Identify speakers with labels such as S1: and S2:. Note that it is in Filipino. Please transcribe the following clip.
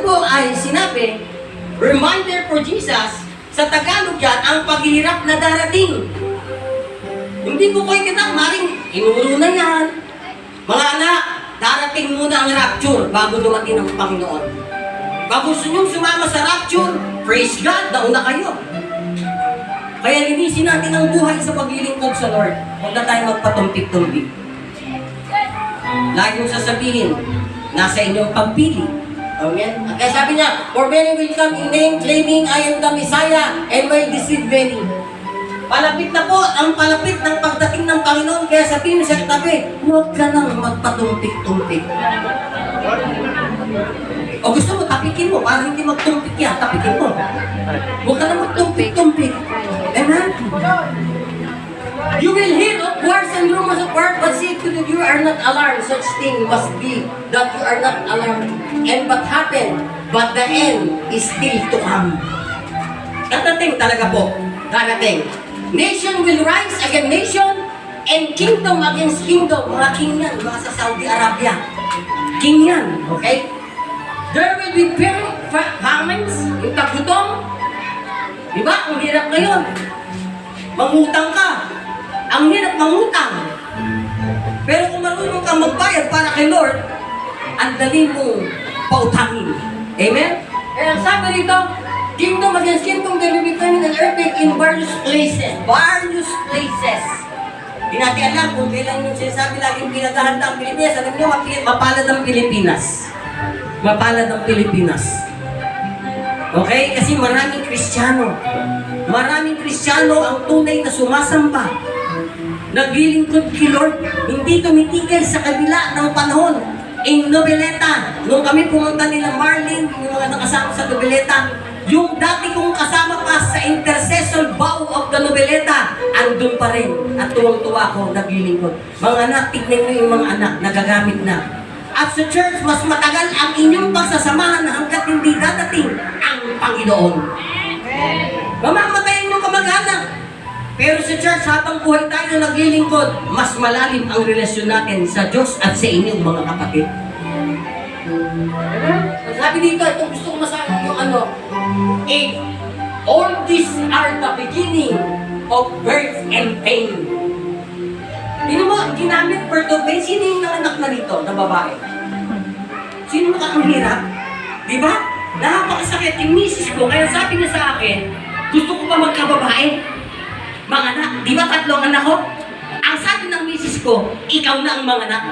S1: po ay sinabi, reminder for Jesus, sa Tagalog yan, ang paghihirap na darating. Hindi ko kayo kita, maring inuulo na yan. Mga anak, darating muna ang rapture bago dumating ang Panginoon. Pag gusto niyong sumama sa rapture, praise God, nauna kayo. Kaya linisin natin ang buhay sa paglilingkod sa Lord. Huwag na tayo magpatumpik-tumpik. Lagi mong sasabihin, nasa inyong pagpili. Amen? Kaya sabi niya, for many will come in name, claiming I am the Messiah, and will deceive many. Palapit na po ang palapit ng pagdating ng Panginoon. Kaya sabihin mo sa katabi, huwag ka nang magpatumpik-tumpik. O gusto mo, tapikin mo, para hindi magtumpik yan, tapikin mo. Huwag ka nang magtumpik-tumpik. Amen? You will hear of wars and rumors of war, but see to that you are not alarmed. Such thing must be that you are not alarmed. And what happened, but the end is still to come. Darating talaga po. Darating. Nation will rise against nation, and kingdom against kingdom. Mga king yan, mga sa Saudi Arabia. King yan, okay? There will be famines, yung tagutom. Diba? Ang hirap ngayon. Mangutang ka. Ang hirap mangutang. Pero kung marunong kang magbayad para kay Lord, ang dali mong pautangin. Amen? Kaya sabi rito, kingdom against kingdom, there will be famine and earthquake in various places. Various places. Hindi natin alam kung kailan yung sinasabi laging pinagahanda ang Pilipinas. Alam niyo, mapalad ang Pilipinas. Mapalad ang Pilipinas. Okay? Kasi maraming Kristiyano. Maraming Kristiyano ang tunay na sumasamba. Naglilingkod kay Lord, hindi tumitigil sa kabila ng panahon. In Noveleta, nung kami pumunta nila Marlene, yung mga nakasama sa Noveleta, yung dati kong kasama pa sa intercession bow of the Noveleta, andun pa rin. At tuwang-tuwa ko, naglilingkod. Mga anak, tignan nyo yung mga anak, nagagamit na. At sa church, mas matagal ang inyong pagsasamahan hanggat hindi dadating ang Panginoon. Mamamatayin yung kamag-anak. Pero sa church, habang buhay tayo naglilingkod, mas malalim ang relasyon natin sa Diyos at sa inyong mga kapatid. Sabi dito, itong gusto ko masabi yung all these are the beginning of birth and pain. Sino mo, ginamit birth of pain? Sino yung nanganak na rito, na babae? Sino ang hirap? Diba? Napakasakit yung misis ko, kaya sabi niya sa akin, gusto ko pa magkababae. Mga anak, di ba tatlong anak ko? Ang sabi ng misis ko, ikaw na ang mga anak.